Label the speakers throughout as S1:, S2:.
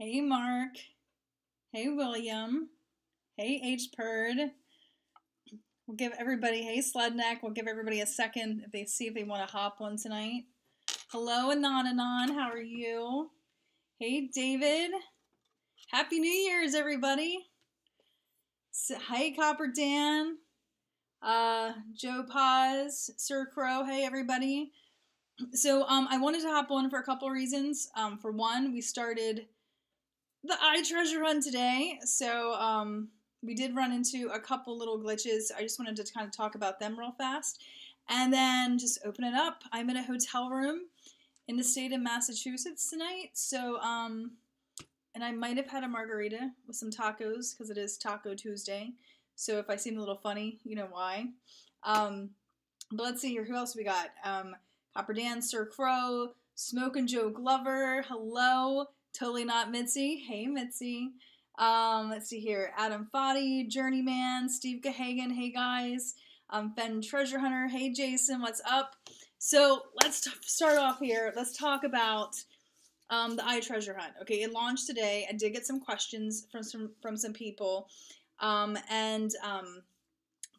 S1: Hey, Mark. Hey, William. Hey, H. Purd. We'll give everybody, hey, Sledneck. We'll give everybody a second if they see if they want to hop one tonight. Hello, Anon. How are you? Hey, David. Happy New Year's, everybody. Hey, Copper Dan. Joe Paz. Sir Crow. Hey, everybody. So, I wanted to hop on for a couple reasons. For one, we started the iTreasure run today, so we did run into a couple little glitches. I just wanted to kind of talk about them real fast, and then just open it up. I'm in a hotel room in the state of Massachusetts tonight, so and I might have had a margarita with some tacos because it is Taco Tuesday. So if I seem a little funny, you know why. But let's see here. Who else we got? Copper Dan, Sir Crow, Smokin' Joe Glover. Hello. Totally not Mitzi. Hey, Mitzi. Let's see here. Adam Foddy, Journeyman, Steve Gahagan. Hey, guys. Fen Treasure Hunter. Hey, Jason. What's up? So let's start off here. Let's talk about the iTreasure Hunt. Okay, it launched today. I did get some questions from some people.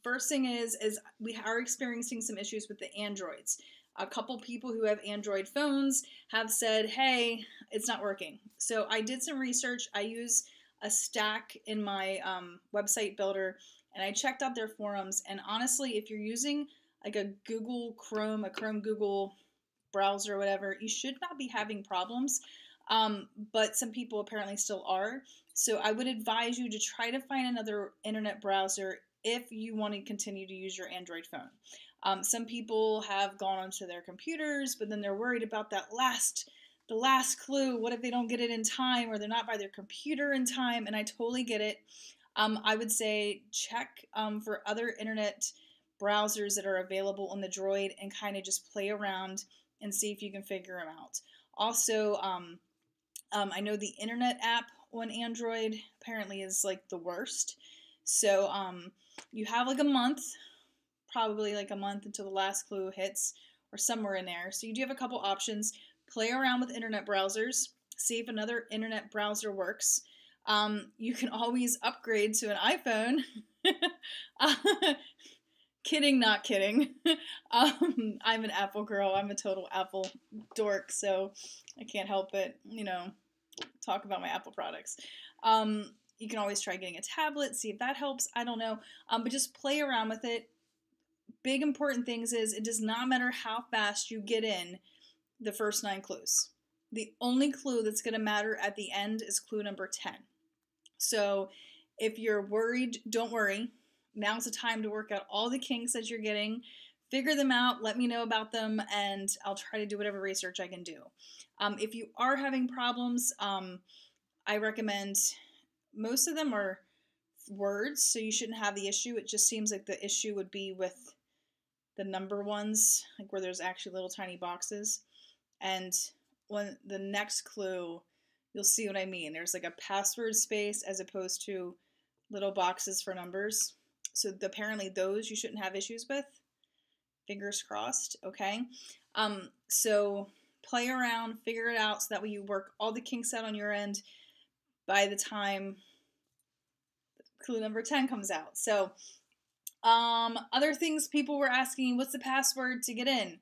S1: First thing is we are experiencing some issues with the Androids. A couple people who have Android phones have said, hey, it's not working. So I did some research. I use a stack in my website builder, and I checked out their forums. And honestly, if you're using like a Chrome Google browser or whatever, you should not be having problems. But some people apparently still are. So I would advise you to try to find another internet browser if you want to continue to use your Android phone. Some people have gone onto their computers, but then they're worried about the last clue. What if they don't get it in time, or they're not by their computer in time? And I totally get it. I would say check for other internet browsers that are available on the Droid and kind of just play around and see if you can figure them out. Also, I know the internet app on Android apparently is like the worst. So you have like a month, probably like a month until the last clue hits or somewhere in there. So you do have a couple options. Play around with internet browsers, see if another internet browser works. You can always upgrade to an iPhone. Kidding, not kidding. I'm an Apple girl. I'm a total Apple dork, so I can't help it, talk about my Apple products. You can always try getting a tablet, see if that helps. I don't know. But just play around with it. Big important things is it does not matter how fast you get in the first 9 clues. The only clue that's going to matter at the end is clue number 10. So if you're worried, don't worry. Now's the time to work out all the kinks that you're getting. Figure them out, let me know about them, and I'll try to do whatever research I can do. If you are having problems, I recommend, most of them are words, so you shouldn't have the issue. It just seems like the issue would be with the number ones, like where there's actually little tiny boxes. And when the next clue, you'll see what I mean. There's like a password space as opposed to little boxes for numbers. So apparently those you shouldn't have issues with. Fingers crossed, okay? So play around, figure it out so that way you work all the kinks out on your end by the time clue number 10 comes out. So other things people were asking, what's the password to get in?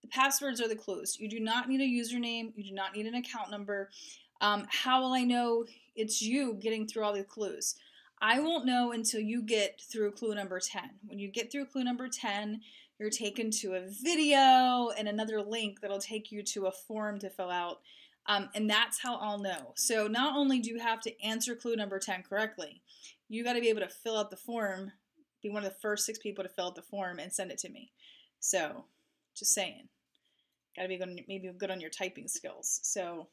S1: The passwords are the clues. You do not need a username. You do not need an account number. How will I know it's you getting through all the clues? I won't know until you get through clue number 10. When you get through clue number 10, you're taken to a video and another link that'll take you to a form to fill out. And that's how I'll know. So not only do you have to answer clue number 10 correctly, you got to be able to fill out the form, be one of the first 6 people to fill out the form and send it to me. So just saying. Got to be good, maybe good on your typing skills. So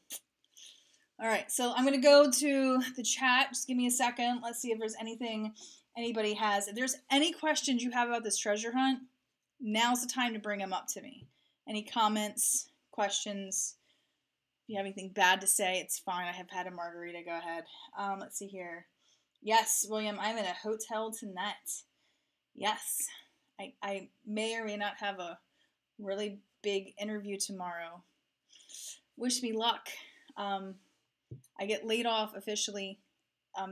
S1: all right, so I'm going to go to the chat. Just give me a second. Let's see if there's anything anybody has. If there's any questions you have about this treasure hunt, now's the time to bring them up to me. Any comments, questions? If you have anything bad to say, it's fine. I have had a margarita. Go ahead. Let's see here. Yes, William, I'm in a hotel tonight. Yes. I may or may not have a really big interview tomorrow. Wish me luck. I get laid off officially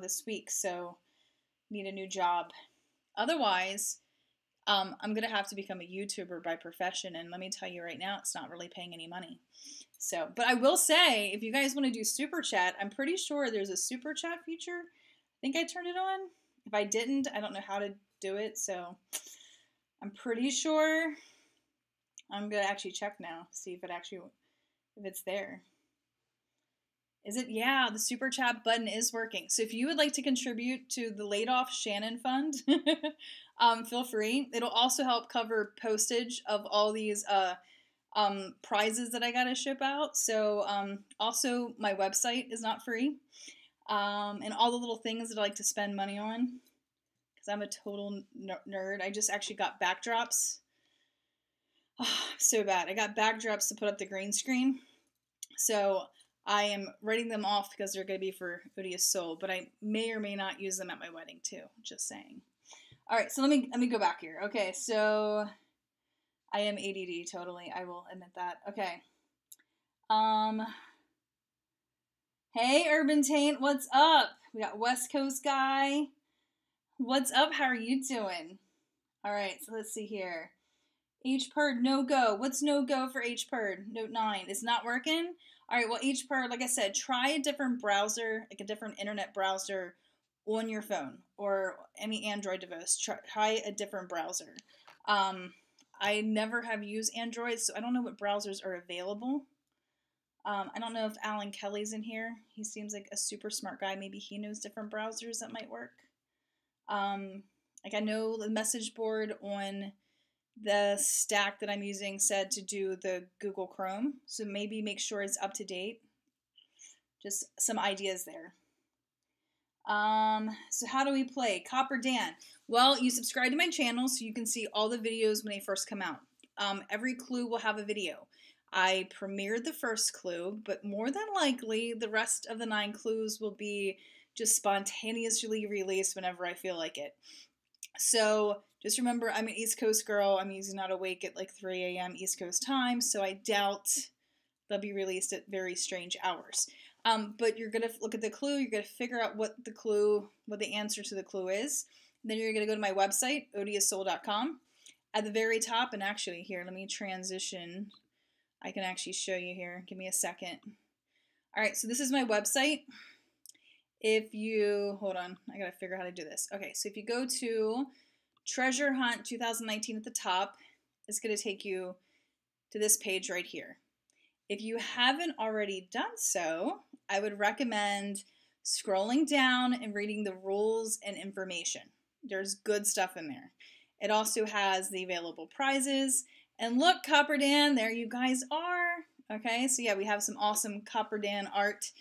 S1: this week, so need a new job. Otherwise, I'm gonna have to become a YouTuber by profession, and let me tell you right now, it's not really paying any money. So, but I will say, if you guys want to do super chat, I'm pretty sure there's a super chat feature. I think I turned it on. If I didn't, I don't know how to do it, so I'm pretty sure. I'm gonna actually check now, see if it's there. Is it? Yeah, the super chat button is working. So if you would like to contribute to the laid off Shannon fund, feel free. It'll also help cover postage of all these prizes that I gotta ship out. So also my website is not free, and all the little things that I like to spend money on, because I'm a total nerd. I just actually got backdrops. Oh, so bad. I got backdrops to put up the green screen. So I am writing them off because they're going to be for Odious Soul, but I may or may not use them at my wedding too. Just saying. All right, so let me go back here. Okay, so I am ADD totally. I will admit that. Okay. Hey, Urban Taint, what's up? We got West Coast guy. What's up? How are you doing? All right, so let's see here. HPERD, no go. What's no go for HPERD? Note 9. It's not working? All right, well, HPERD, like I said, try a different browser, like a different internet browser on your phone or any Android device. Try a different browser. I never have used Android, so I don't know what browsers are available. I don't know if Alan Kelly's in here. He seems like a super smart guy. Maybe he knows different browsers that might work. Like I know the message board on the stack that I'm using said to do the Google Chrome, so maybe make sure it's up to date. Just some ideas there. So how do we play? Copper Dan. Well, you subscribe to my channel so you can see all the videos when they first come out. Every clue will have a video. I premiered the first clue, but more than likely the rest of the 9 clues will be just spontaneously released whenever I feel like it. So just remember, I'm an East Coast girl. I'm usually not awake at like 3 a.m. East Coast time, so I doubt they'll be released at very strange hours. But you're going to look at the clue. You're going to figure out what the answer to the clue is. And then you're going to go to my website, odioussoul.com. At the very top, and actually here, let me transition. I can actually show you here. Give me a second. All right, so this is my website. If you, hold on, I gotta figure out how to do this. Okay, so if you go to Treasure Hunt 2019 at the top, it's gonna take you to this page right here. If you haven't already done so, I would recommend scrolling down and reading the rules and information. There's good stuff in there. It also has the available prizes. And look, Copper Dan, there you guys are. Okay, so yeah, we have some awesome Copper Dan art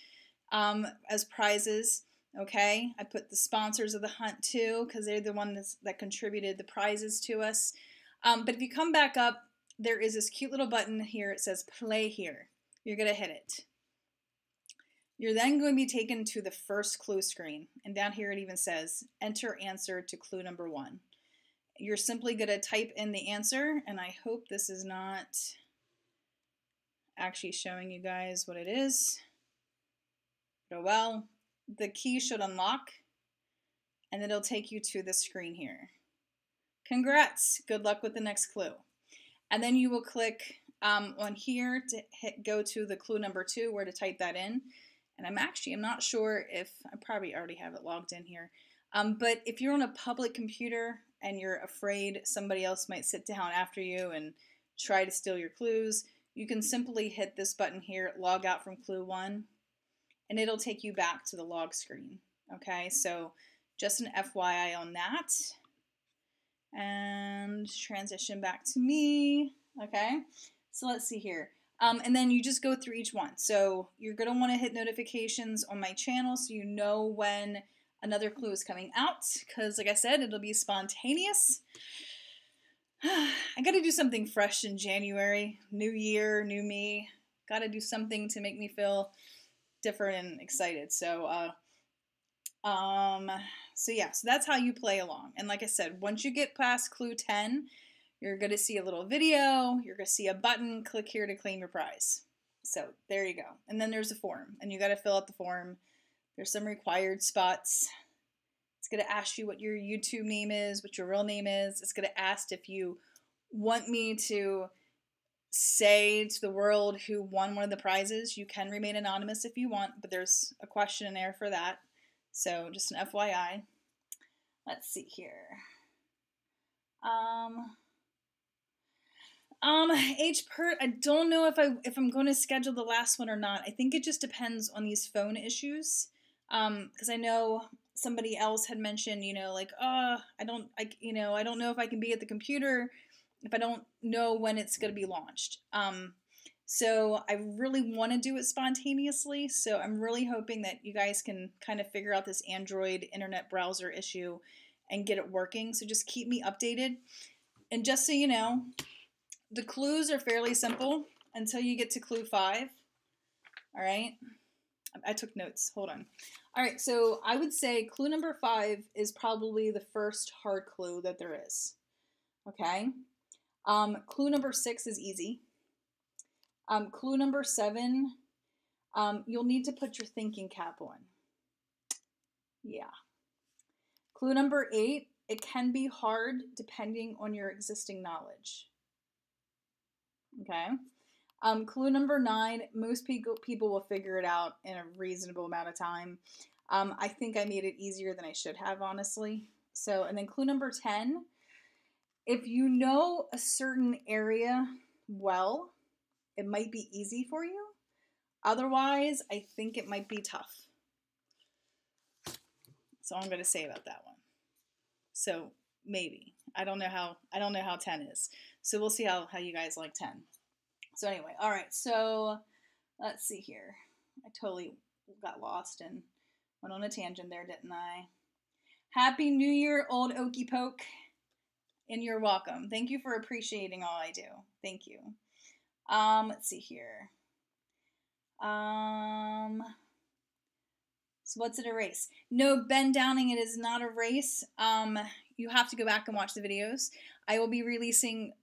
S1: as prizes. Okay, I put the sponsors of the hunt too because they're the ones that contributed the prizes to us. But if you come back up, there is this cute little button here. It says play here. You're going to hit it. You're then going to be taken to the first clue screen. And down here it even says enter answer to clue number 1. You're simply going to type in the answer, and I hope this is not actually showing you guys what it is. But well, the key should unlock, and it'll take you to the screen here. Congrats! Good luck with the next clue. And then you will click on here to go to the clue number 2, where to type that in. And I'm not sure if, I probably already have it logged in here. But if you're on a public computer and you're afraid somebody else might sit down after you and try to steal your clues, you can simply hit this button here, log out from clue 1, and it'll take you back to the log screen. Okay, so just an FYI on that. And transition back to me. Okay, so let's see here. And then you just go through each one. So you're going to want to hit notifications on my channel so you know when another clue is coming out, because like I said, it'll be spontaneous. I gotta do something fresh in January. New year, new me. Gotta do something to make me feel different and excited. So yeah, so that's how you play along. And like I said, once you get past clue 10, you're gonna see a little video, you're gonna see a button, click here to claim your prize. So there you go. And then there's a form, and you got to fill out the form. There's some required spots. It's going to ask you what your YouTube name is, what your real name is. It's going to ask if you want me to say to the world who won one of the prizes. You can remain anonymous if you want, but there's a questionnaire for that. So just an FYI. Let's see here. I don't know if I'm going to schedule the last one or not. I think it just depends on these phone issues. Because I know somebody else had mentioned, like, I don't know if I can be at the computer if I don't know when it's going to be launched. So I really want to do it spontaneously. So I'm really hoping that you guys can kind of figure out this Android internet browser issue and get it working. So just keep me updated. And just so you know, the clues are fairly simple until you get to clue 5. All right. I took notes. Hold on. All right. So I would say clue number 5 is probably the first hard clue that there is. Okay. Clue number 6 is easy. Clue number 7, you'll need to put your thinking cap on. Yeah. Clue number 8, it can be hard depending on your existing knowledge. Okay. Clue number 9, most people will figure it out in a reasonable amount of time. I think I made it easier than I should have, honestly. So, and then clue number 10, if you know a certain area well, it might be easy for you. Otherwise, I think it might be tough. That's all I'm going to say about that one. So maybe. I don't know how 10 is. So we'll see how you guys like 10. So anyway, all right. So let's see here. I totally got lost and went on a tangent there, didn't I? Happy New Year, old Okey Poke. And you're welcome. Thank you for appreciating all I do. Thank you. Let's see here. So what's it a race? No, Ben Downing, it is not a race. You have to go back and watch the videos. I will be releasing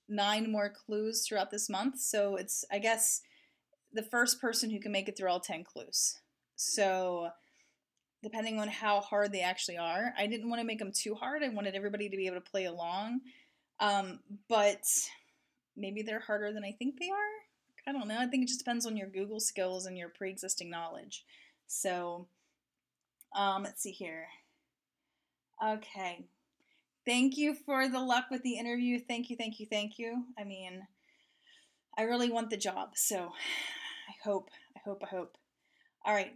S1: 9 more clues throughout this month. So it's, I guess, the first person who can make it through all 10 clues. So depending on how hard they actually are, I didn't want to make them too hard. I wanted everybody to be able to play along. But maybe they're harder than I think they are. I don't know. I think it just depends on your Google skills and your pre-existing knowledge. So, let's see here. Okay. Thank you for the luck with the interview. Thank you, thank you, thank you. I mean, I really want the job, so I hope. All right,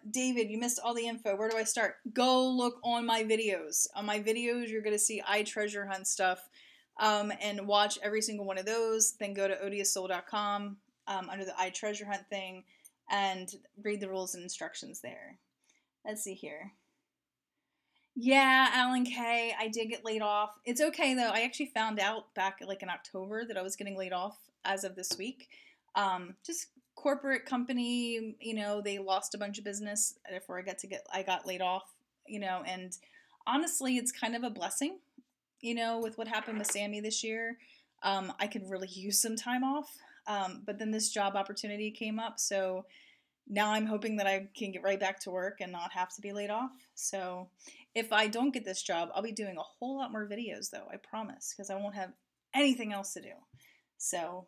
S1: David, you missed all the info. Where do I start? Go look on my videos. On my videos, you're going to see iTreasure Hunt stuff, and watch every single one of those. Then go to odioussoul.com under the iTreasure Hunt thing and read the rules and instructions there. Let's see here. Yeah, Alan K, I did get laid off. It's okay, though. I actually found out back like in October that I was getting laid off as of this week. Just corporate company, they lost a bunch of business. Therefore, I got laid off, and honestly, it's kind of a blessing, with what happened with Sammy this year. I could really use some time off, but then this job opportunity came up, so now I'm hoping that I can get right back to work and not have to be laid off. So if I don't get this job, I'll be doing a whole lot more videos, though, I promise, because I won't have anything else to do. So,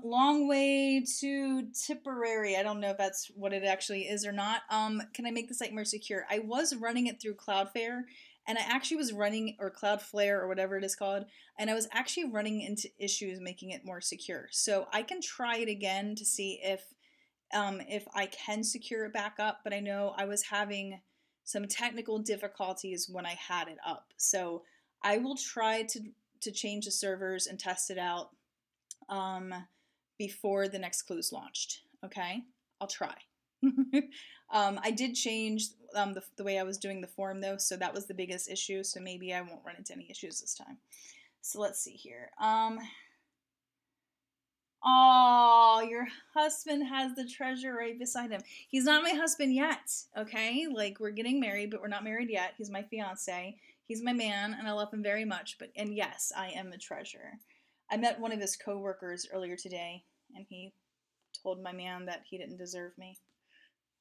S1: long way to Tipperary. I don't know if that's what it actually is or not. Can I make the site more secure? I was running it through Cloudflare, and I actually was running, or Cloudflare, or whatever it is called, and I was actually running into issues making it more secure. So I can try it again to see if I can secure it back up, but I know I was having some technical difficulties when I had it up. So I will try to change the servers and test it out before the next clue's launched. Okay, I'll try. I did change the way I was doing the form, though, so that was the biggest issue. So maybe I won't run into any issues this time. So let's see here. Oh, your husband has the treasure right beside him. He's not my husband yet, okay? Like, we're getting married, but we're not married yet. He's my fiance. He's my man, and I love him very much. And yes, I am a treasure. I met one of his coworkers earlier today, and he told my man that he didn't deserve me.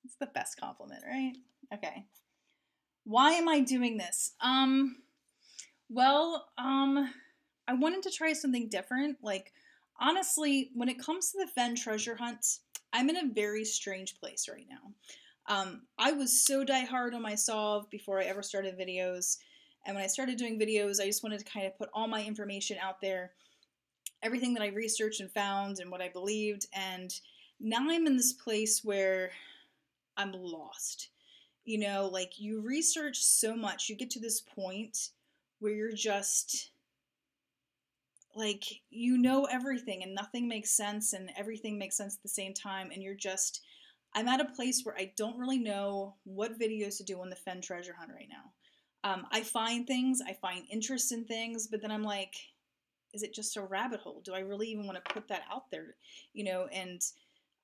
S1: It's the best compliment, right? Okay. Why am I doing this? Well, I wanted to try something different. Like, honestly, when it comes to the Fen treasure hunt, I'm in a very strange place right now. I was so diehard on my solve before I ever started videos. And when I started doing videos, I just wanted to kind of put all my information out there, everything that I researched and found and what I believed. And now I'm in this place where I'm lost. You know, like you research so much, you get to this point where you're just like, you know everything and nothing makes sense and everything makes sense at the same time. And you're just, I'm at a place where I don't really know what videos to do on the Fen treasure hunt right now. I find things, I find interest in things, but then I'm like, is it just a rabbit hole? Do I really even want to put that out there? You know, and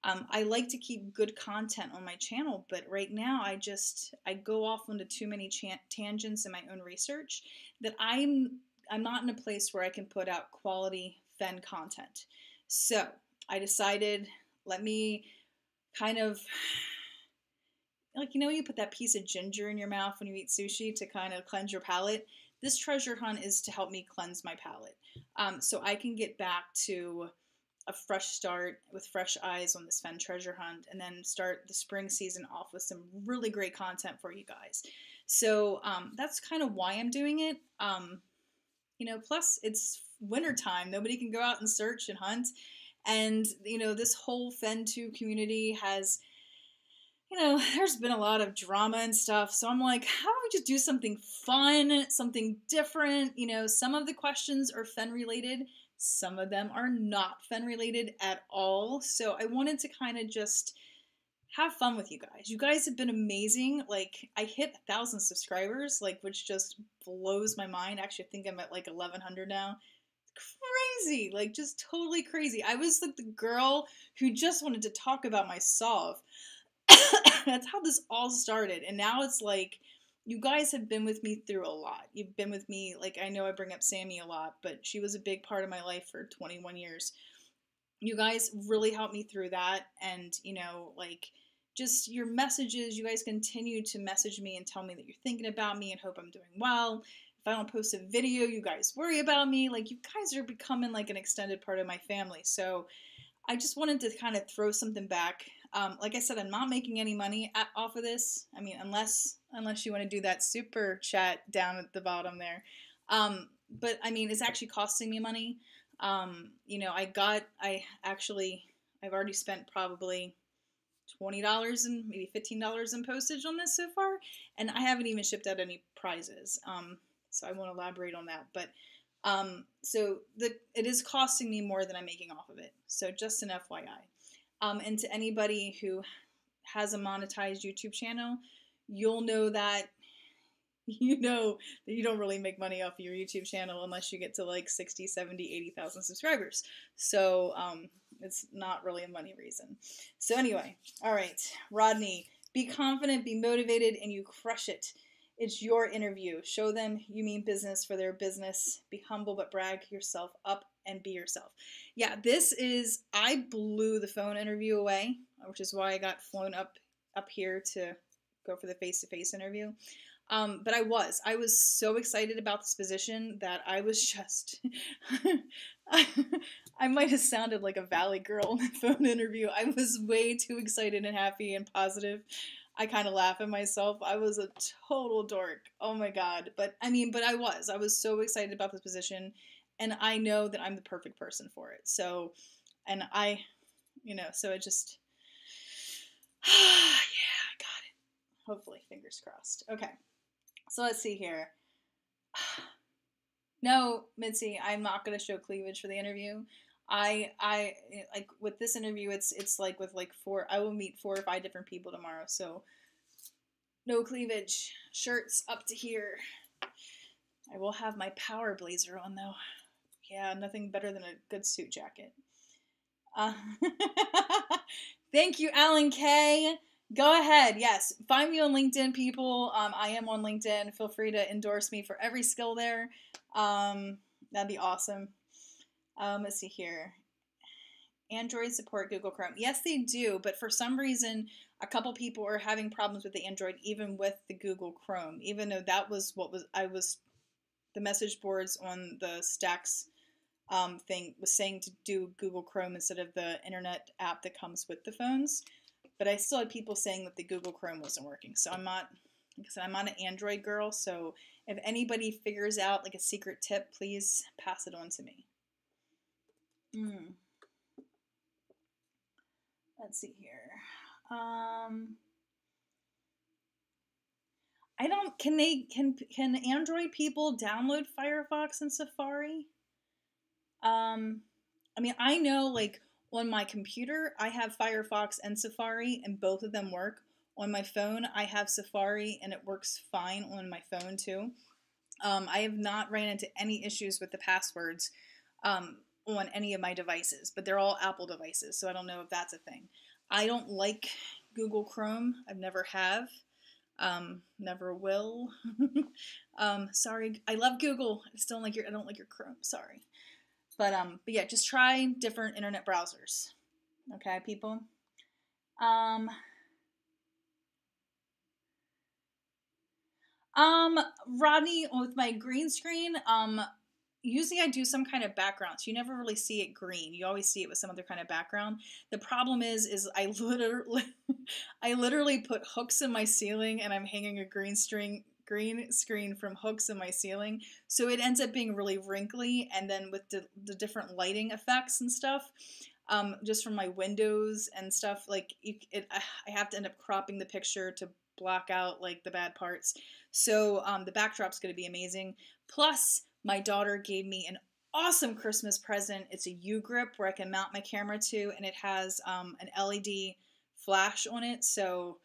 S1: I like to keep good content on my channel, but right now I go off onto too many tangents in my own research that I'm not in a place where I can put out quality Fen content. So I decided, let me kind of, like, you know, you put that piece of ginger in your mouth when you eat sushi to kind of cleanse your palate. This treasure hunt is to help me cleanse my palate, so I can get back to a fresh start with fresh eyes on this Fen treasure hunt, and then start the spring season off with some really great content for you guys. So that's kind of why I'm doing it. You know, plus it's winter time. Nobody can go out and search and hunt. And, you know, this whole Fen2 community has, you know, there's been a lot of drama and stuff. So I'm like, how do we just do something fun, something different? You know, some of the questions are Fen related. Some of them are not Fen related at all. So I wanted to kind of just have fun with you guys. You guys have been amazing. Like, I hit 1,000 subscribers, like, which just blows my mind. Actually, I think I'm at like 1,100 now. Crazy, like, just totally crazy. I was like the girl who just wanted to talk about my solve. That's how this all started. And now it's like, you guys have been with me through a lot. You've been with me, like, I know I bring up Sammy a lot, but she was a big part of my life for 21 years. You guys really helped me through that. And, you know, like, just your messages, you guys continue to message me and tell me that you're thinking about me and hope I'm doing well. If I don't post a video, you guys worry about me. Like, you guys are becoming like an extended part of my family. So I just wanted to kind of throw something back. Like I said, I'm not making any money off of this. I mean, unless you want to do that super chat down at the bottom there. But I mean, it's actually costing me money. You know, I've already spent probably $20 and maybe $15 in postage on this so far, and I haven't even shipped out any prizes. So I won't elaborate on that, but so it is costing me more than I'm making off of it. So just an FYI. And to anybody who has a monetized YouTube channel, you'll know that you don't really make money off of your YouTube channel unless you get to like 60, 70, 80,000 subscribers. So it's not really a money reason. So anyway, all right, Rodney, be confident, be motivated, and you crush it. It's your interview. Show them you mean business for their business. Be humble, but brag yourself up and be yourself. Yeah, I blew the phone interview away, which is why I got flown up here to go for the face-to-face interview. But I was so excited about this position that I was just, I might have sounded like a valley girl in the phone interview. I was way too excited and happy and positive. I kind of laugh at myself. I was a total dork. Oh my God. But I was so excited about this position, and I know that I'm the perfect person for it. So, and so it just, yeah, I got it. Hopefully, fingers crossed. Okay. So let's see here. No, Mitzi, I'm not going to show cleavage for the interview. I like with this interview, it's like with like I will meet 4 or 5 different people tomorrow. So no cleavage, shirts up to here. I will have my power blazer on though. Yeah, nothing better than a good suit jacket. Thank you, Alan K. Go ahead. Yes. Find me on LinkedIn, people. I am on LinkedIn. Feel free to endorse me for every skill there. That'd be awesome. Let's see here. Android support Google Chrome. Yes, they do, but for some reason, a couple people are having problems with the Android, even with the Google Chrome. Even though that was what was I was the message boards on the Stacks thing was saying to do Google Chrome instead of the internet app that comes with the phones. But I still had people saying that the Google Chrome wasn't working. So I'm not, like I said, I'm not an Android girl. So if anybody figures out like a secret tip, please pass it on to me. Let's see here. I don't. Can Android people download Firefox and Safari? I mean, I know like on my computer I have Firefox and Safari, and both of them work. On my phone, I have Safari, and it works fine on my phone too. I have not ran into any issues with the passwords on any of my devices, but they're all Apple devices, so I don't know if that's a thing. I don't like Google Chrome. I've never have. Never will. Sorry. I love Google. I just don't like your. I don't like your Chrome. Sorry. But yeah, just try different internet browsers. Okay, people. Um, Rodney, with my green screen, usually I do some kind of background, so you never really see it green. You always see it with some other kind of background. The problem is I literally, I literally put hooks in my ceiling, and I'm hanging a green screen from hooks in my ceiling, so it ends up being really wrinkly. And then with the different lighting effects and stuff, just from my windows and stuff, like I have to end up cropping the picture to block out like the bad parts. So the backdrop's going to be amazing. Plus, my daughter gave me an awesome Christmas present. It's a U-grip where I can mount my camera to, and it has an LED flash on it. So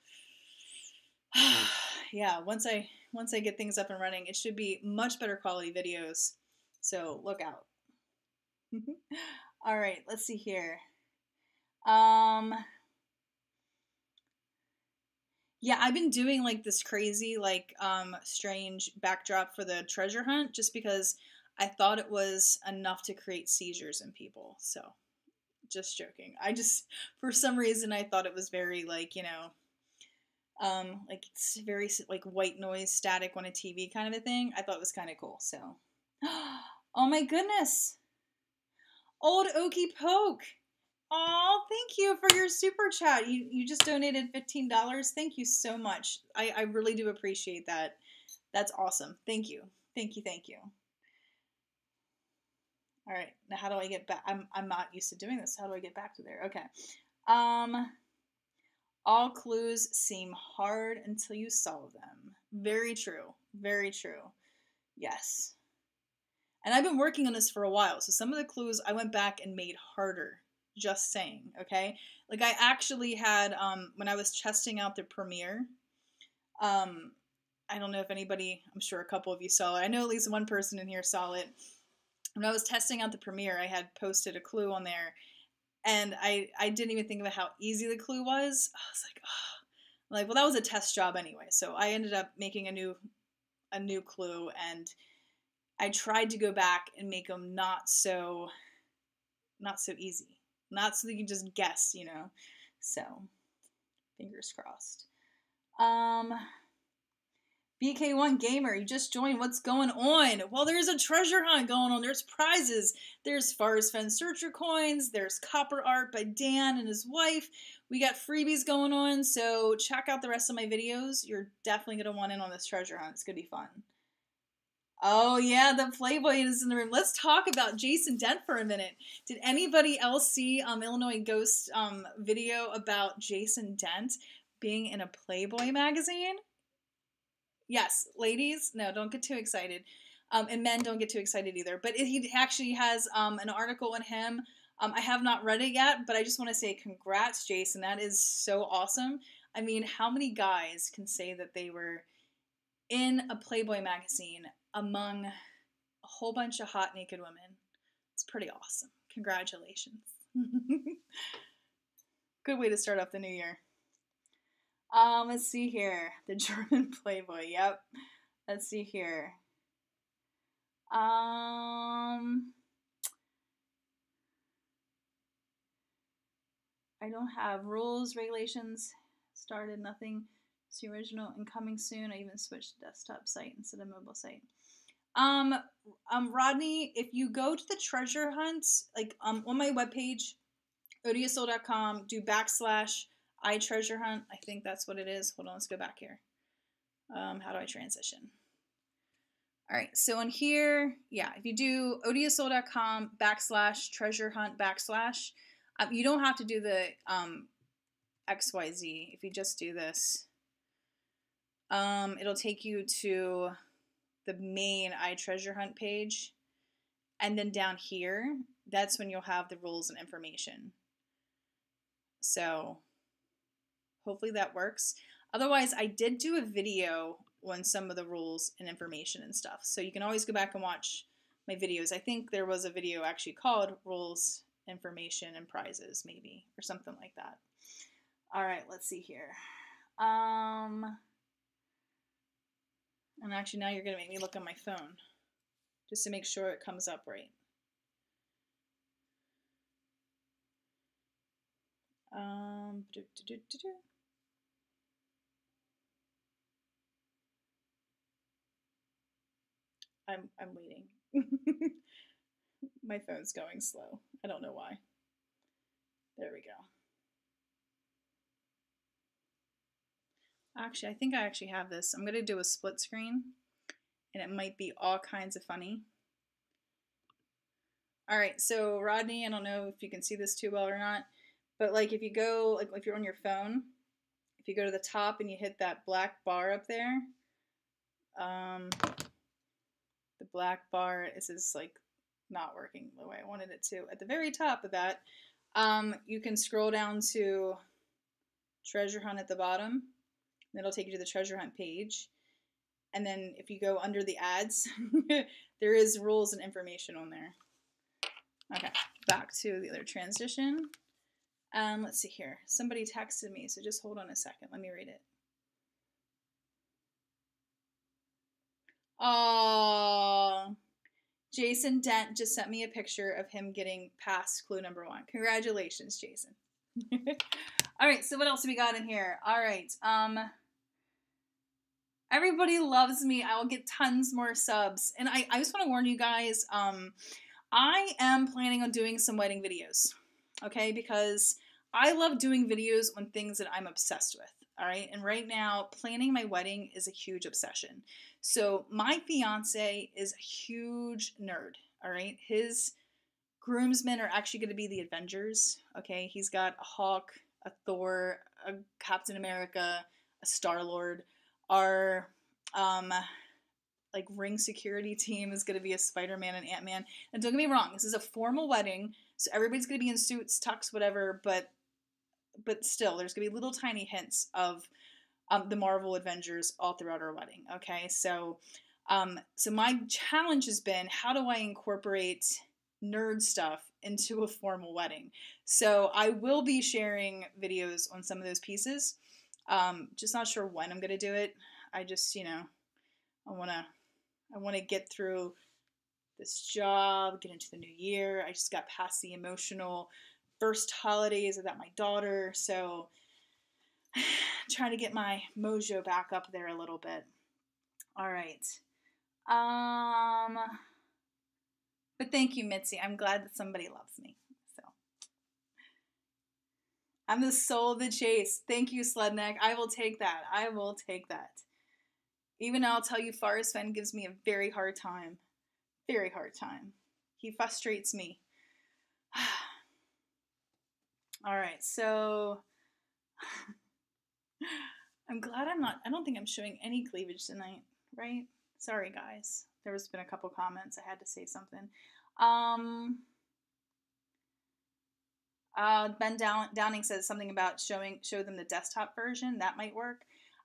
S1: yeah, once I get things up and running, it should be much better quality videos. So look out. All right, let's see here. Yeah, I've been doing like this crazy, like, strange backdrop for the treasure hunt just because I thought it was enough to create seizures in people. So, just joking. I just, for some reason, I thought it was very, like, like it's very like white noise static on a TV kind of a thing. I thought it was kind of cool. So, oh my goodness. Old Okie Poke. Oh, thank you for your super chat. You just donated $15. Thank you so much. I really do appreciate that. That's awesome. Thank you. Thank you. Thank you. All right. Now how do I get back? I'm not used to doing this. How do I get back to there? Okay. All clues seem hard until you solve them. Very true. Very true. Yes. And I've been working on this for a while, so some of the clues I went back and made harder. Just saying, okay? Like I actually had when I was testing out the Premiere, I don't know if anybody, I'm sure a couple of you saw it. I know at least one person in here saw it. When I was testing out the Premiere, I had posted a clue on there, and I didn't even think about how easy the clue was. I was like, oh. Like, well, that was a test job anyway. So I ended up making a new clue, and I tried to go back and make them not so easy. Not so that you can just guess, So, fingers crossed. BK1 Gamer, you just joined. What's going on? Well, there's a treasure hunt going on. There's prizes. There's Forest Fen Searcher coins. There's copper art by Dan and his wife. We got freebies going on, so check out the rest of my videos. You're definitely going to want in on this treasure hunt. It's going to be fun. Oh, yeah, the Playboy is in the room. Let's talk about Jason Dent for a minute. Did anybody else see Illinois Ghost video about Jason Dent being in a Playboy magazine? Yes, ladies, no, don't get too excited. And men don't get too excited either. But he actually has an article on him. I have not read it yet, but I just want to say congrats, Jason. That is so awesome. I mean, how many guys can say that they were in a Playboy magazine among a whole bunch of hot naked women? It's pretty awesome. Congratulations. Good way to start off the new year. Let's see here. The German Playboy. Yep. Let's see here. I don't have rules, regulations, started, nothing. It's the original and coming soon. I even switched to desktop site instead of mobile site. Rodney, if you go to the treasure hunt, like on my webpage, odioussoul.com, do / iTreasure hunt. I think that's what it is. Hold on, let's go back here. How do I transition? All right, so in here, yeah, if you do odiousoul.com / treasure hunt / you don't have to do the XYZ. If you just do this, it'll take you to the main iTreasure hunt page. And then down here, that's when you'll have the rules and information. So hopefully that works. Otherwise, I did do a video on some of the rules and information and stuff. So you can always go back and watch my videos. I think there was a video actually called Rules, Information, and Prizes, maybe, or something like that. All right, let's see here. And actually now you're gonna make me look on my phone just to make sure it comes up right. I'm waiting. My phone's going slow. I don't know why. There we go. Actually, I think I actually have this. I'm going to do a split screen, and it might be all kinds of funny. All right, so Rodney, I don't know if you can see this too well or not, but like if you go, like if you're on your phone, if you go to the top and you hit that black bar up there, the black bar is like not working the way I wanted it to. At the very top of that, you can scroll down to Treasure Hunt at the bottom. It'll take you to the treasure hunt page. And then if you go under the ads, there is rules and information on there. Okay, back to the other transition. Let's see here. Somebody texted me, so just hold on a second. Let me read it. Oh, Jason Dent just sent me a picture of him getting past clue number 1. Congratulations, Jason. All right, so what else do we got in here? All right, everybody loves me. I will get tons more subs. And I just want to warn you guys, I am planning on doing some wedding videos, okay? Because I love doing videos on things that I'm obsessed with, all right? And right now, planning my wedding is a huge obsession. So my fiance is a huge nerd, all right? His groomsmen are actually going to be the Avengers, okay? He's got a Hulk, a Thor, a Captain America, a Star-Lord. Our like ring security team is going to be a Spider-Man and Ant-Man. And don't get me wrong, this is a formal wedding, so everybody's going to be in suits, tux, whatever, but still, there's going to be little tiny hints of the Marvel Avengers all throughout our wedding, okay? So so my challenge has been, how do I incorporate nerd stuff into a formal wedding? So I will be sharing videos on some of those pieces. Just not sure when I'm going to do it. I just, you know, I want to get through this job, get into the new year. I just got past the emotional first holidays without my daughter, so trying to get my mojo back up there a little bit. All right. But thank you, Mitzi. I'm glad that somebody loves me. So I'm the soul of the chase. Thank you, Sledneck. I will take that. I will take that. Even I'll tell you, Forrest Fenn gives me a very hard time. Very hard time. He frustrates me. All right, so I'm glad I don't think I'm showing any cleavage tonight, right? Sorry, guys. There's been a couple comments. I had to say something. Ben Downing says something about show them the desktop version. That might work.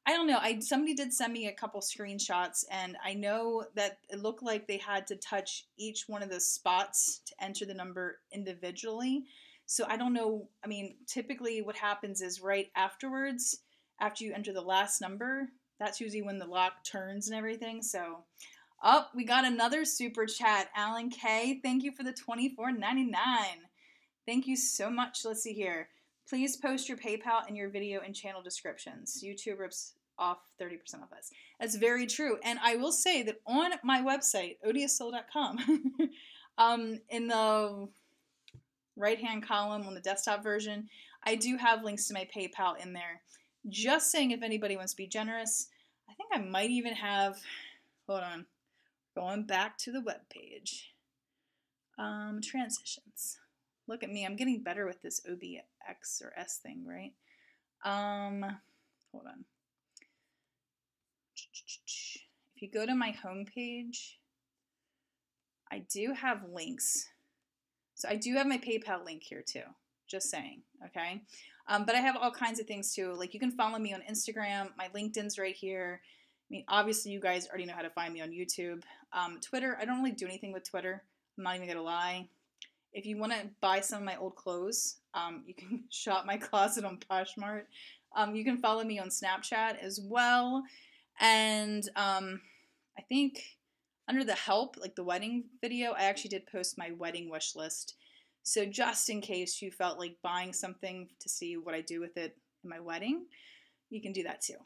S1: I don't know. Somebody did send me a couple screenshots, and I know that it looked like they had to touch each one of the spots to enter the number individually. So I don't know. I mean, typically what happens is right afterwards, after you enter the last number, that's usually when the lock turns and everything. So, oh, we got another super chat. Alan K, thank you for the $24.99. Thank you so much. Let's see here. Please post your PayPal in your video and channel descriptions. YouTube rips off 30% of us. That's very true. And I will say that on my website, odioussoul.com, in the right-hand column on the desktop version, I do have links to my PayPal in there. Just saying, if anybody wants to be generous, I think I might even have, hold on, going back to the web page. Transitions. Look at me, I'm getting better with this OBX or S thing, right? Hold on. If you go to my homepage, I do have links. So I do have my PayPal link here too, just saying, okay? But I have all kinds of things too. Like, you can follow me on Instagram. My LinkedIn's right here. I mean, obviously you guys already know how to find me on YouTube. Twitter, I don't really do anything with Twitter. I'm not even gonna lie. If you want to buy some of my old clothes, you can shop my closet on Poshmark. You can follow me on Snapchat as well. And I think under the help, like the wedding video, I actually did post my wedding wish list. So just in case you felt like buying something to see what I do with it in my wedding, you can do that too.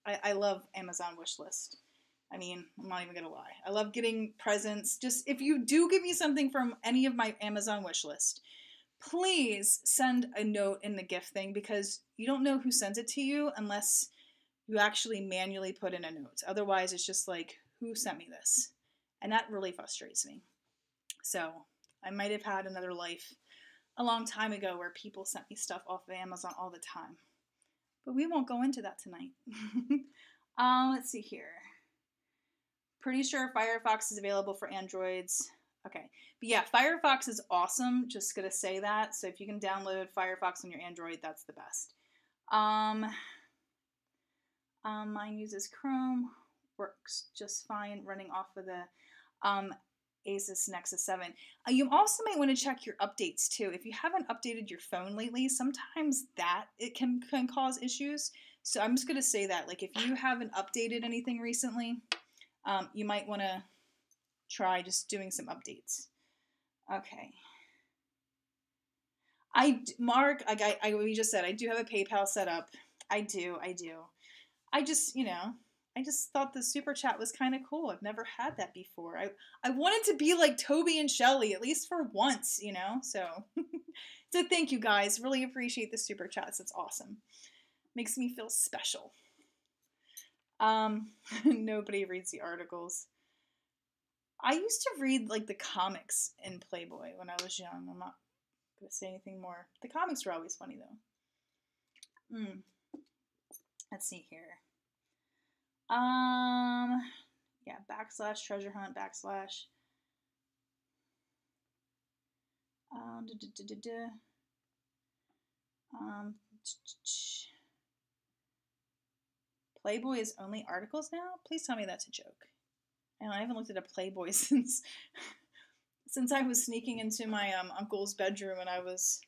S1: I love Amazon wish list. I mean, I'm not even going to lie. I love getting presents. Just if you do give me something from any of my Amazon wish list, please send a note in the gift thing, because you don't know who sends it to you unless you actually manually put in a note. Otherwise, it's just like, who sent me this? And that really frustrates me. So I might have had another life a long time ago where people sent me stuff off of Amazon all the time. But we won't go into that tonight. Let's see here. Pretty sure Firefox is available for Androids. Okay. But yeah, Firefox is awesome. Just gonna say that. So if you can download Firefox on your Android, that's the best. Mine uses Chrome. Works just fine running off of the Asus Nexus 7. You also might want to check your updates too. If you haven't updated your phone lately, sometimes it can cause issues. So I'm just going to say that, like, if you haven't updated anything recently, you might want to try just doing some updates. Okay. Mark, we just said, I do have a PayPal set up. I do. I just, I just thought the super chat was kind of cool. I've never had that before. I wanted to be like Toby and Shelly, at least for once, so. So thank you guys. Really appreciate the super chats. It's awesome. Makes me feel special. Nobody reads the articles. I used to read like the comics in Playboy when I was young. I'm not going to say anything more. The comics were always funny though. Let's see here. Yeah, / treasure hunt / Playboy is only articles now? Please tell me that's a joke. I haven't looked at a Playboy since I was sneaking into my uncle's bedroom and I was...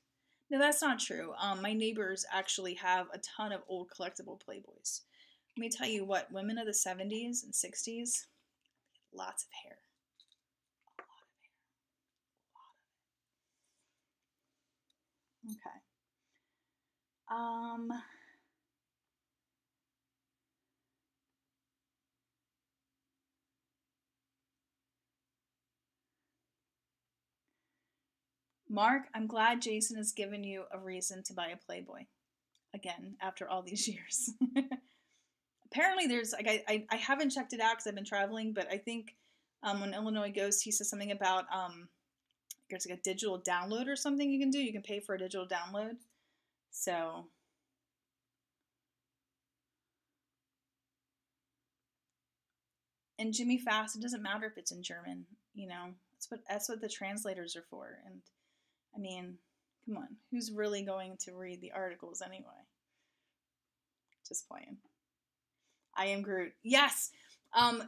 S1: No, that's not true. My neighbors actually have a ton of old collectible Playboys. Let me tell you what, women of the 70s and 60s, lots of hair. A lot of hair. Okay. Mark, I'm glad Jason has given you a reason to buy a Playboy. Again, after all these years. Apparently there's, like, I haven't checked it out because I've been traveling, but I think when Illinois Ghost, he says something about, there's like a digital download or something you can do. You can pay for a digital download. So. And Jimmy Fast, it doesn't matter if it's in German, that's what the translators are for. And I mean, come on, who's really going to read the articles anyway? Just playing. I am Groot. Yes.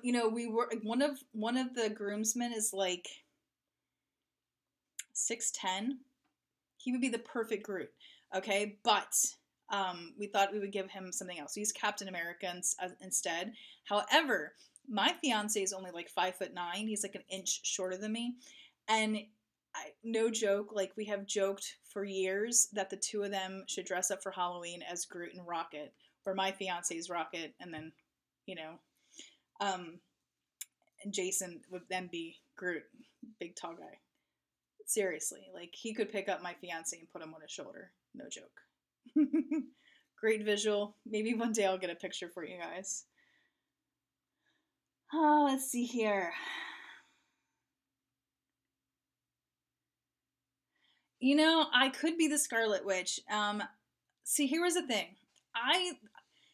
S1: We were one of the groomsmen is like 6'10". He would be the perfect Groot. Okay, but We thought we would give him something else. He's Captain America instead. However, my fiance is only like 5'9". He's like an inch shorter than me, and no joke, like we have joked for years that the two of them should dress up for Halloween as Groot and Rocket, or my fiance's Rocket, and then, you know, and Jason would then be Groot, big tall guy. Seriously, like he could pick up my fiance and put him on his shoulder. No joke. Great visual. Maybe one day I'll get a picture for you guys. Oh, let's see here. You know, I could be the Scarlet Witch. See, here was the thing.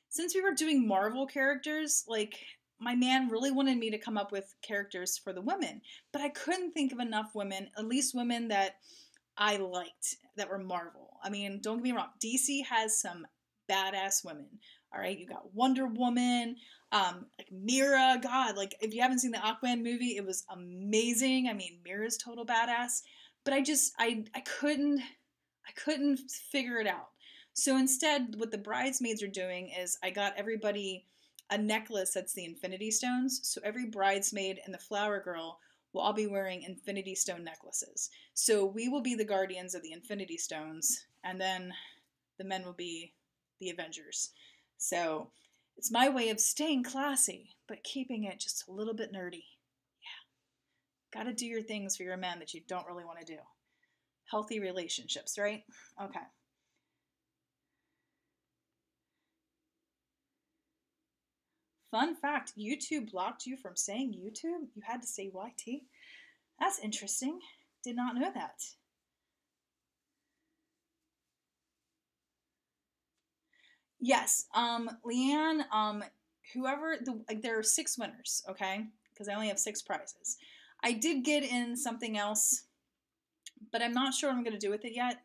S1: Since we were doing Marvel characters, like my man really wanted me to come up with characters for the women, but I couldn't think of enough women, at least women that I liked that were Marvel. I mean, don't get me wrong, DC has some badass women. All right, you got Wonder Woman, like Mira. God, like if you haven't seen the Aquaman movie, it was amazing. I mean, Mira's total badass. But I couldn't figure it out. So instead, what the bridesmaids are doing is I got everybody a necklace that's the Infinity Stones. So every bridesmaid and the flower girl will all be wearing Infinity Stone necklaces. So we will be the guardians of the Infinity Stones, and then the men will be the Avengers. So it's my way of staying classy, but keeping it just a little bit nerdy. Yeah. Gotta do your things for your men that you don't really want to do. Healthy relationships, right? Okay. Fun fact, YouTube blocked you from saying YouTube? You had to say YT? That's interesting. Did not know that. Yes, Leanne, whoever like there are 6 winners, okay? Because I only have 6 prizes. I did get in something else, but I'm not sure what I'm gonna do with it yet.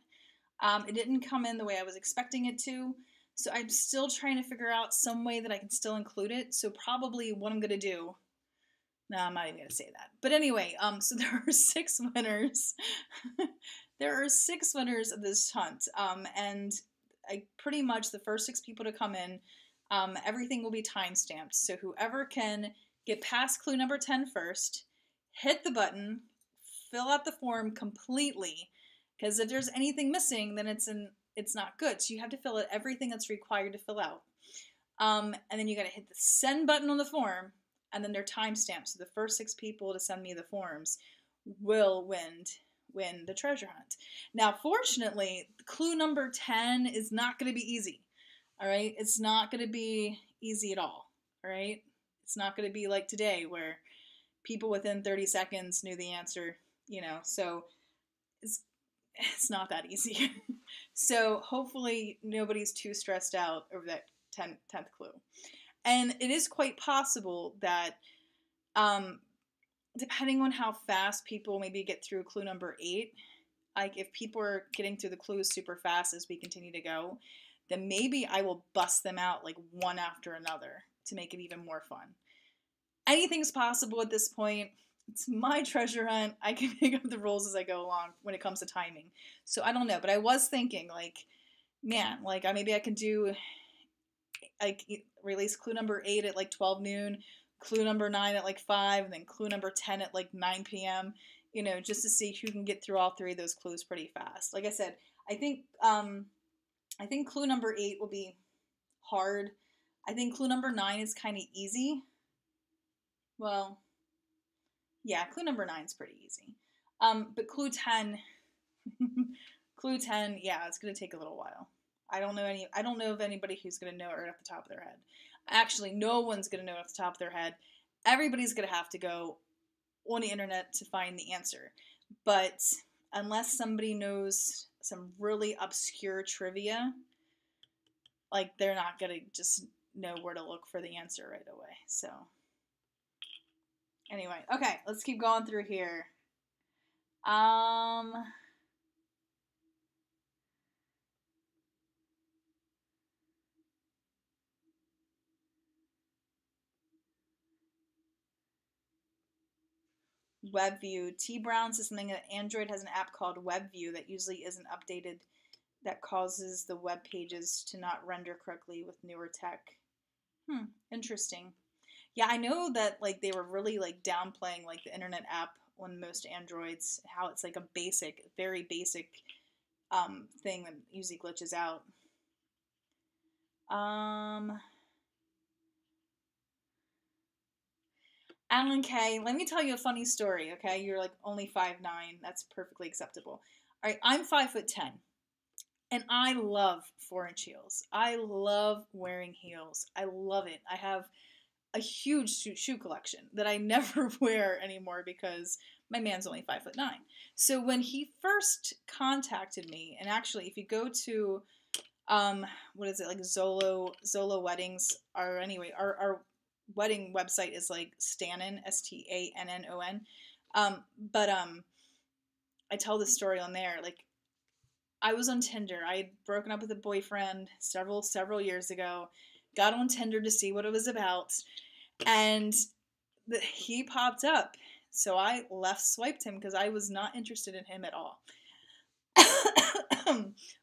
S1: It didn't come in the way I was expecting it to, so I'm still trying to figure out some way that I can still include it. So probably what I'm gonna do. No, I'm not even gonna say that. But anyway, so there are 6 winners. There are 6 winners of this hunt, and I pretty much the first 6 people to come in, everything will be time stamped. So whoever can get past clue number 10 first, hit the button, fill out the form completely, because if there's anything missing, then it's not good. So you have to fill out everything that's required to fill out. And then you got to hit the send button on the form, and then they're time stamped. So the first 6 people to send me the forms will win the treasure hunt. Now, fortunately, clue number 10 is not going to be easy. All right, it's not going to be easy at all. All right, it's not going to be like today where people within 30 seconds knew the answer. So it's not that easy. So hopefully nobody's too stressed out over that 10th clue. And it is quite possible that depending on how fast people maybe get through clue number 8, like if people are getting through the clues super fast as we continue to go, then maybe I will bust them out like one after another to make it even more fun. Anything's possible at this point. It's my treasure hunt. I can make up the rules as I go along when it comes to timing. So I don't know, but I was thinking like, man, like maybe I can do like release clue number 8 at like 12 noon, clue number 9 at like 5, and then clue number 10 at like 9 p.m. Just to see who can get through all 3 of those clues pretty fast. Like I said, I think clue number 8 will be hard. I think clue number 9 is kind of easy. Well, yeah, clue number 9 is pretty easy. But clue 10, yeah, it's gonna take a little while. I don't know of anybody who's gonna know it right off the top of their head. Actually, no one's gonna know it off the top of their head. Everybody's gonna have to go on the internet to find the answer. But unless somebody knows some really obscure trivia, like they're not gonna just know where to look for the answer right away. So anyway, okay, let's keep going through here. WebView. T Brown says something that Android has an app called WebView that usually isn't updated that causes the web pages to not render correctly with newer tech. Interesting. Yeah, I know that like they were really like downplaying like the internet app on most Androids, how it's like a basic, very basic thing that usually glitches out. Alan K, let me tell you a funny story, okay? You're like only 5'9". That's perfectly acceptable. All right, I'm 5'10". And I love 4-inch heels. I love wearing heels. I love it. I have a huge shoe collection that I never wear anymore because my man's only 5'9". So when he first contacted me, and actually, if you go to what is it, like Zolo Weddings, or anyway, our wedding website is like Stannon, STANNON. But I tell this story on there. Like, I was on Tinder. I had broken up with a boyfriend several years ago. Got on Tinder to see what it was about, and he popped up. So I left swiped him because I was not interested in him at all.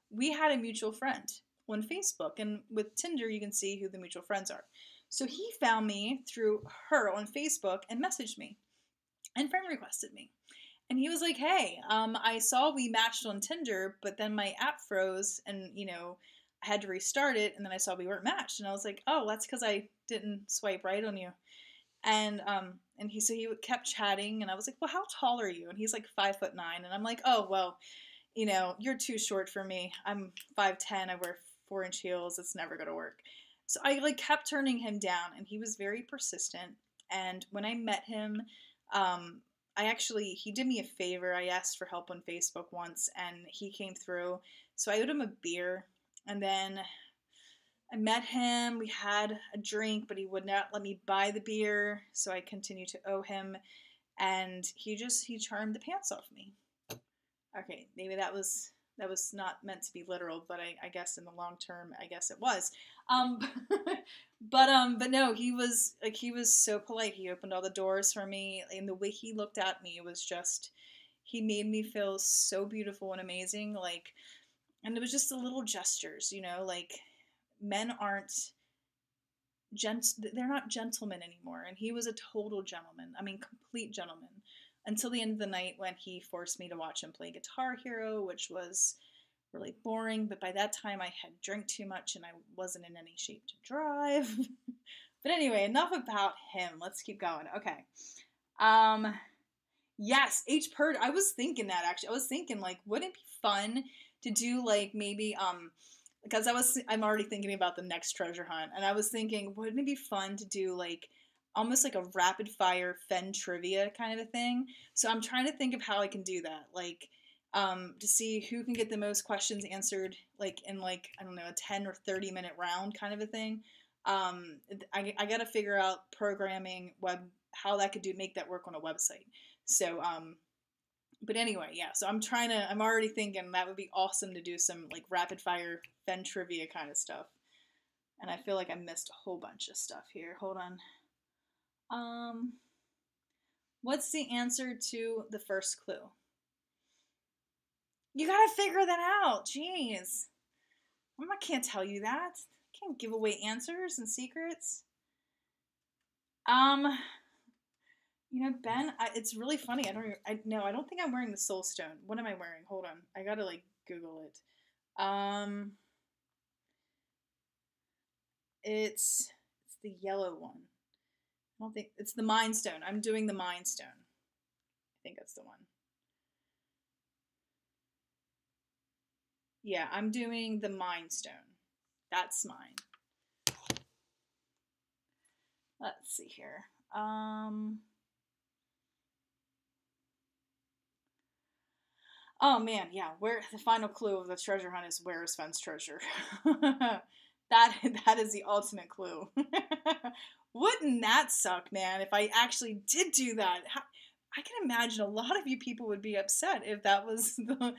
S1: We had a mutual friend on Facebook, and with Tinder you can see who the mutual friends are. So he found me through her on Facebook and messaged me and friend requested me. And he was like, hey, I saw we matched on Tinder, but then my app froze and, I had to restart it. And then I saw we weren't matched. And I was like, oh, that's because I didn't swipe right on you. And he kept chatting. And I was like, well, how tall are you? And he's like 5'9". And I'm like, oh, well, you're too short for me. I'm 5'10". I wear 4-inch heels. It's never going to work. So I like kept turning him down, and he was very persistent. And when I met him, he did me a favor. I asked for help on Facebook once, and he came through. So I owed him a beer, and then I met him. We had a drink, but he would not let me buy the beer, so I continued to owe him, and he charmed the pants off me. Okay, maybe that was not meant to be literal, but I guess in the long term, I guess it was. But no, he was so polite. He opened all the doors for me, and the way he looked at me was just, he made me feel so beautiful and amazing. Like, and it was just the little gestures, like men aren't they're not gentlemen anymore, and he was a total gentleman. I mean, complete gentleman. Until the end of the night when he forced me to watch him play Guitar Hero, which was really boring, but by that time I had drank too much and I wasn't in any shape to drive. But anyway, enough about him. Let's keep going. Okay. Yes, H. Purd. I was thinking that, actually. I was thinking, like, wouldn't it be fun to do, like, maybe, because I'm already thinking about the next treasure hunt, and I was thinking, wouldn't it be fun to do, like, almost like a rapid fire Fen trivia kind of a thing. So I'm trying to think of how I can do that, like to see who can get the most questions answered, like in like, I don't know, a 10 or 30 minute round kind of a thing. I got to figure out programming how that could make that work on a website. So but anyway, yeah. So I'm already thinking that would be awesome to do some like rapid fire Fen trivia kind of stuff. And I feel like I missed a whole bunch of stuff here. Hold on. What's the answer to the first clue? You gotta figure that out. Jeez. I can't tell you that. I can't give away answers and secrets. Ben, it's really funny. I don't think I'm wearing the soul stone. What am I wearing? Hold on. I gotta like Google it. It's the yellow one. I don't think it's the Mind Stone. I'm doing the Mind Stone. I think that's the one. Yeah, I'm doing the Mind Stone. That's mine. Let's see here. Oh man, yeah. Where the final clue of the treasure hunt is, where is Fen's treasure? That is the ultimate clue. Wouldn't that suck, man? If I actually did do that, I can imagine a lot of you people would be upset if that was the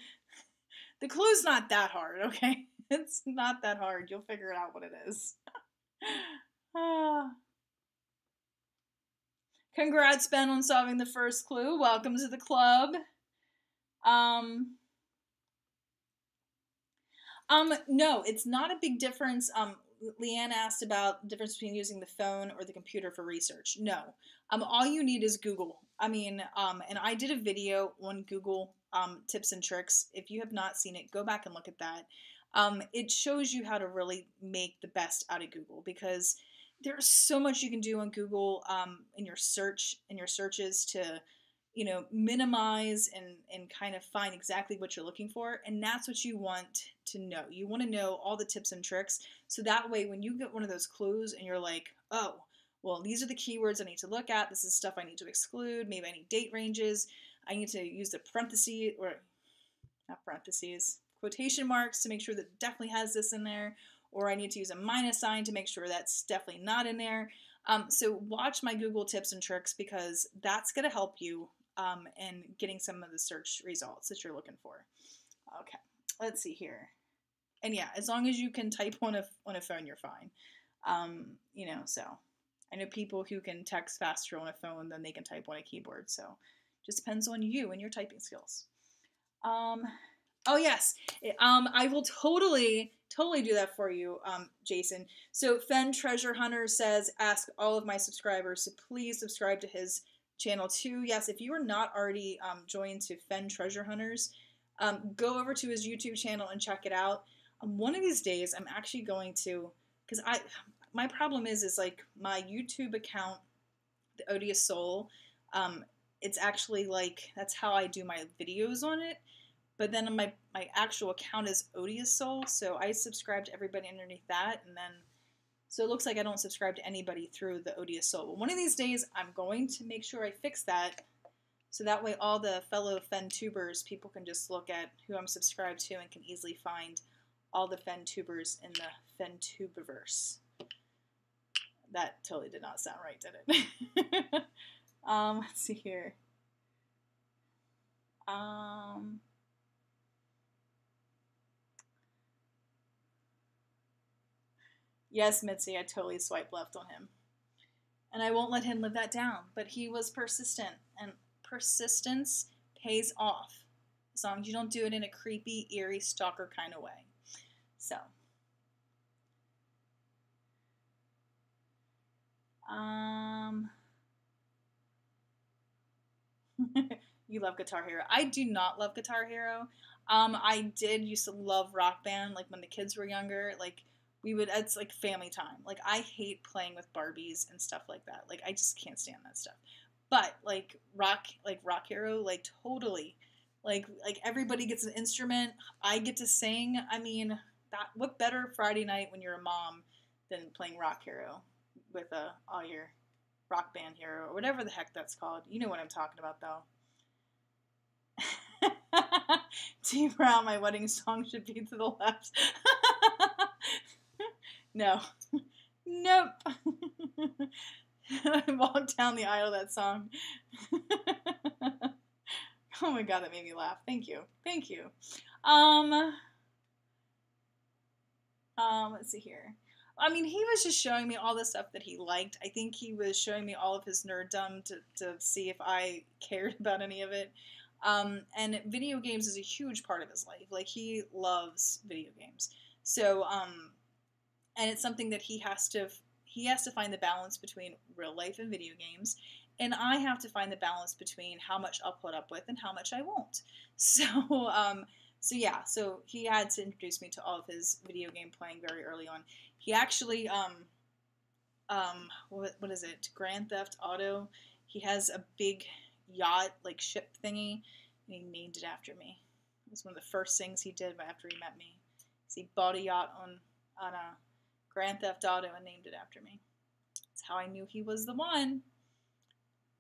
S1: clue's not that hard, okay? It's not that hard. You'll figure out what it is. Congrats, Ben, on solving the first clue. Welcome to the club. No, it's not a big difference. Leanne asked about the difference between using the phone or the computer for research. No. All you need is Google. I mean, and I did a video on Google tips and tricks. If you have not seen it, go back and look at that. It shows you how to really make the best out of Google, because there's so much you can do on Google in your searches to, minimize and kind of find exactly what you're looking for. And that's what you want to know. You want to know all the tips and tricks. So that way, when you get one of those clues and you're like, oh, well, these are the keywords I need to look at. This is stuff I need to exclude. Maybe I need date ranges. I need to use the parentheses, or not parentheses, quotation marks to make sure that it definitely has this in there. Or I need to use a minus sign to make sure that's definitely not in there. So watch my Google tips and tricks, because that's going to help you in getting some of the search results that you're looking for. Okay, let's see here. And yeah, as long as you can type on a phone, you're fine. So I know people who can text faster on a phone than they can type on a keyboard. So it just depends on you and your typing skills. Oh yes, I will totally do that for you, Jason. So Fen Treasure Hunter says, ask all of my subscribers to please subscribe to his channel too. Yes, if you are not already joined to Fen Treasure Hunters, go over to his YouTube channel and check it out. One of these days, I'm actually going to, because my problem is like my YouTube account, the Odious Soul, it's actually like, that's how I do my videos on it. But then my actual account is Odious Soul, so I subscribe to everybody underneath that, and then, so it looks like I don't subscribe to anybody through the Odious Soul. But one of these days, I'm going to make sure I fix that, so that way all the fellow FenTubers, people can just look at who I'm subscribed to and can easily find all the FenTubers in the FenTubiverse. That totally did not sound right, did it? Let's see here. Yes, Mitzi, I totally swiped left on him. And I won't let him live that down. But he was persistent, and persistence pays off, as long as you don't do it in a creepy, eerie, stalker kind of way. So. You love Guitar Hero. I do not love Guitar Hero. I did used to love Rock Band, like when the kids were younger. Like, it's like family time. Like, I hate playing with Barbies and stuff like that. Like, I just can't stand that stuff. But like Rock Hero, like totally. Like everybody gets an instrument. I get to sing. I mean, what better Friday night when you're a mom than playing Rock Hero with all your Rock Band hero, or whatever the heck that's called. You know what I'm talking about, though. T Brown, my wedding song should be to the left. No. Nope. I walked down the aisle of that song. Oh my god, that made me laugh. Thank you. Thank you. Let's see here. I mean, he was just showing me all the stuff that he liked. I think he was showing me all of his nerddom to see if I cared about any of it. And video games is a huge part of his life. Like, he loves video games. So, and it's something that he has to find the balance between real life and video games. And I have to find the balance between how much I'll put up with and how much I won't. So yeah, so he had to introduce me to all of his video game playing very early on. He actually, what is it? Grand Theft Auto. He has a big yacht, like ship thingy, and he named it after me. It was one of the first things he did after he met me. So he bought a yacht on a Grand Theft Auto and named it after me. That's how I knew he was the one.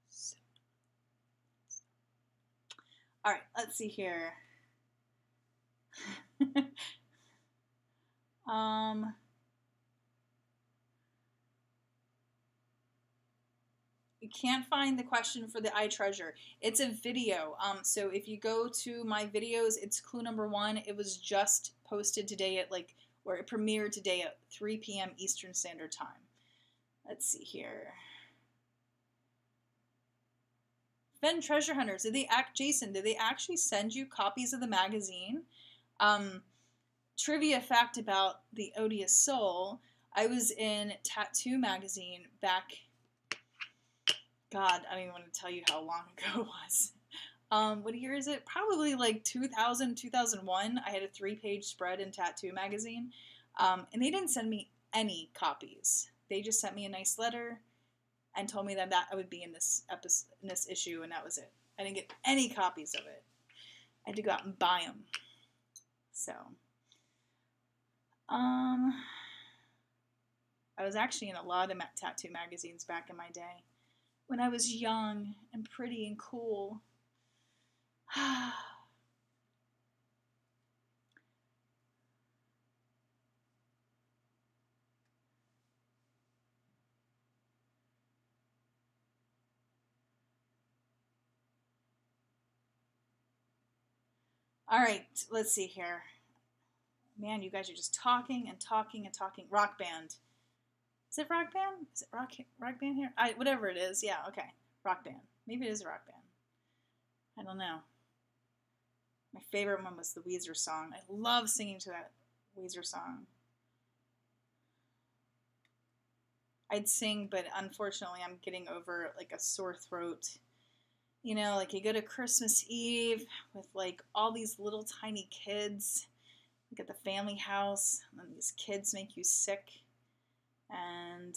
S1: So. All right, let's see here. You can't find the question for the iTreasure. It's a video. So if you go to my videos, it's clue number 1. It was just posted today at or it premiered today at 3 p.m. Eastern Standard Time. Let's see here. Fen Treasure Hunters, Jason, did they actually send you copies of the magazine? trivia fact about the Odious Soul, I was in Tattoo magazine back, God, I don't even want to tell you how long ago it was. What year is it? Probably like 2000, 2001. I had a 3-page spread in Tattoo magazine. And they didn't send me any copies. They just sent me a nice letter and told me that I would be in this episode, in this issue, and that was it. I didn't get any copies of it. I had to go out and buy them. So, I was actually in a lot of tattoo magazines back in my day when I was young and pretty and cool. All right, let's see here. Man, you guys are just talking and talking and talking. Rock band. Is it rock band? Is it rock band here? Whatever it is. Yeah, okay. Rock band. Maybe it is a rock band. I don't know. My favorite one was the Weezer song. I love singing to that Weezer song. I'd sing, but unfortunately I'm getting over like a sore throat. You know, like you go to Christmas Eve with like all these little tiny kids, like at the family house, and these kids make you sick, and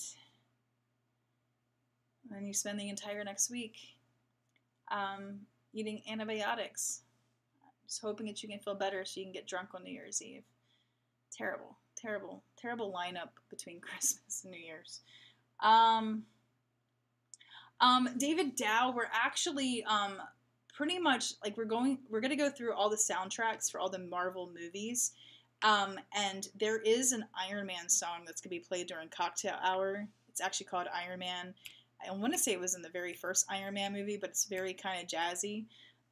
S1: then you spend the entire next week eating antibiotics, just hoping that you can feel better so you can get drunk on New Year's Eve. Terrible, terrible, terrible lineup between Christmas and New Year's. David Dow, we're actually pretty much like we're gonna go through all the soundtracks for all the Marvel movies. And there is an Iron Man song that's gonna be played during cocktail hour. It's actually called Iron Man. I want to say it was in the very first Iron Man movie, but it's very kind of jazzy.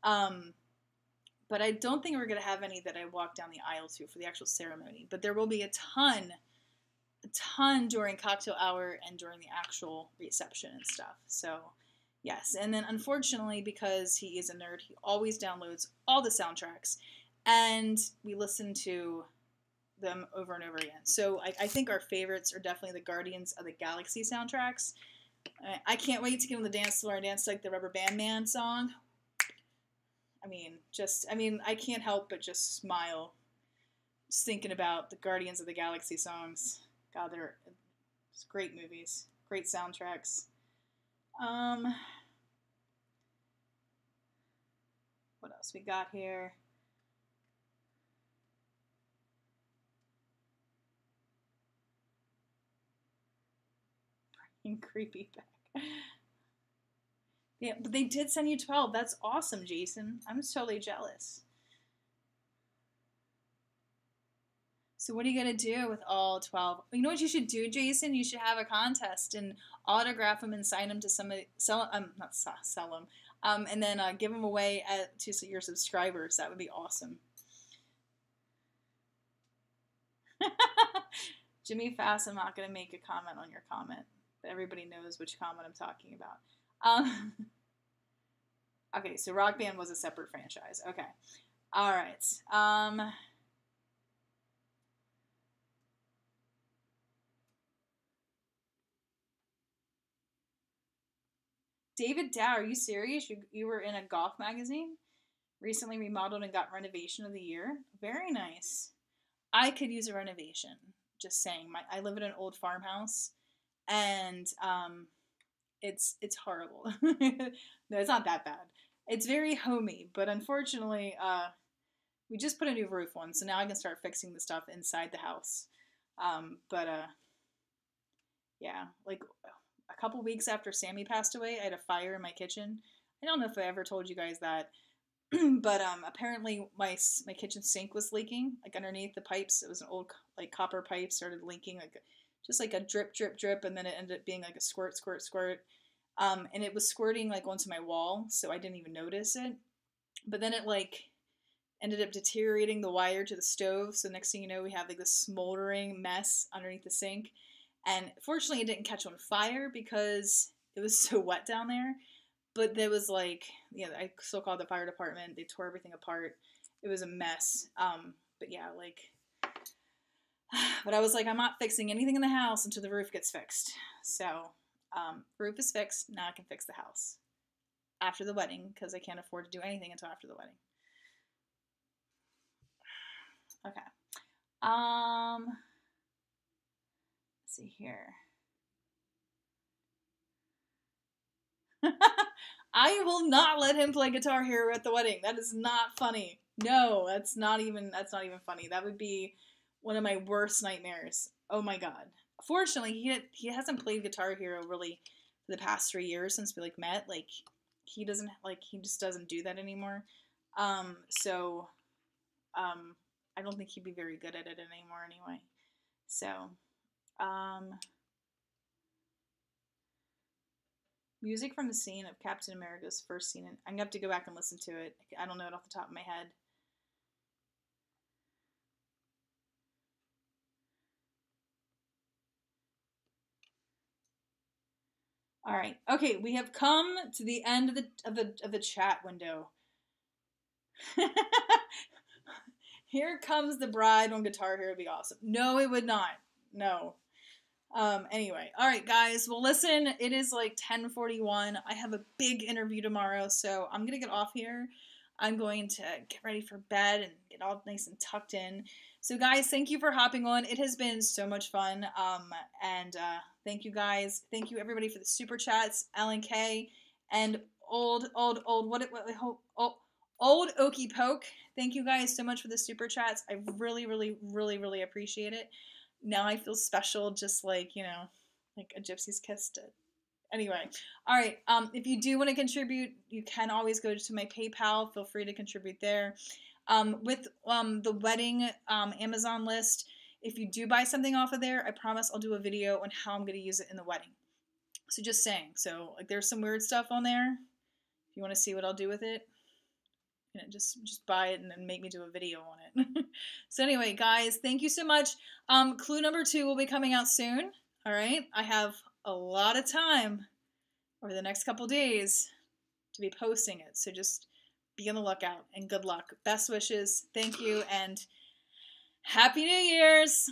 S1: But I don't think we're gonna have any that I walk down the aisle to for the actual ceremony. But there will be a ton during cocktail hour and during the actual reception and stuff. So, yes. And then unfortunately, because he is a nerd, he always downloads all the soundtracks, and we listen to them over and over again. So I think our favorites are definitely the Guardians of the Galaxy soundtracks. I can't wait to get on the dance floor and dance like the Rubber Band Man song. I can't help but just smile just thinking about the Guardians of the Galaxy songs. God, they're great movies, great soundtracks. What else we got here? Bringing creepy back. Yeah, but they did send you 12. That's awesome, Jason. I'm totally jealous. So what are you going to do with all 12? You know what you should do, Jason? You should have a contest and autograph them and sign them to somebody, not sell them, and then give them away to your subscribers. That would be awesome. Jimmy Fast, I'm not going to make a comment on your comment, but everybody knows which comment I'm talking about. Okay, so Rock Band was a separate franchise. Okay. All right. David Dow, are you serious? You were in a golf magazine? Recently remodeled and got renovation of the year? Very nice. I could use a renovation. Just saying. I live in an old farmhouse, and it's horrible. No, it's not that bad. It's very homey, but unfortunately, we just put a new roof on, so now I can start fixing the stuff inside the house. Yeah, like a couple weeks after Sammy passed away, I had a fire in my kitchen. I don't know if I ever told you guys that, but apparently my kitchen sink was leaking, like underneath the pipes. It was an old like copper pipe, started leaking, like just like a drip, drip, drip, and then it ended up being like a squirt, squirt, squirt. And it was squirting like onto my wall, so I didn't even notice it. But then it like ended up deteriorating the wire to the stove. So next thing you know, we have like this smoldering mess underneath the sink. And fortunately, it didn't catch on fire because it was so wet down there. But there was like, I still called the fire department. They tore everything apart. It was a mess. But yeah, like But I was like, I'm not fixing anything in the house until the roof gets fixed. So, roof is fixed. Now I can fix the house after the wedding because I can't afford to do anything until after the wedding. Okay. Let's see here. I will not let him play Guitar Hero at the wedding. That is not funny. No, that's not even funny. That would be one of my worst nightmares. Oh my god. Fortunately, he hasn't played Guitar Hero really for the past 3 years since we like met. Like he just doesn't do that anymore. So I don't think he'd be very good at it anymore anyway. So music from the scene of Captain America's first scene. I'm gonna have to go back and listen to it. I don't know it off the top of my head. All right. Okay, we have come to the end of the chat window. Here comes the bride on Guitar Hero. Would be awesome. No, it would not. No. Anyway, all right, guys. Well, listen, it is like 10:41. I have a big interview tomorrow, so I'm gonna get off here. I'm going to get ready for bed and get all nice and tucked in. So, guys, thank you for hopping on. It has been so much fun. And thank you, guys. Thank you, everybody, for the super chats. Alan K and old Okie Poke. Thank you guys so much for the super chats. I really, really, really, really appreciate it. Now I feel special, just like, you know, like a gypsy's kiss did. Anyway, all right. If you do want to contribute, you can always go to my PayPal. Feel free to contribute there. With the wedding Amazon list, if you do buy something off of there, I promise I'll do a video on how I'm going to use it in the wedding. So just saying. So like, there's some weird stuff on there. If you want to see what I'll do with it, you know, just buy it and then make me do a video on it. So anyway, guys, thank you so much. Clue number 2 will be coming out soon. All right. I have a lot of time over the next couple days to be posting it. So just be on the lookout and good luck. Best wishes. Thank you and Happy New Year's.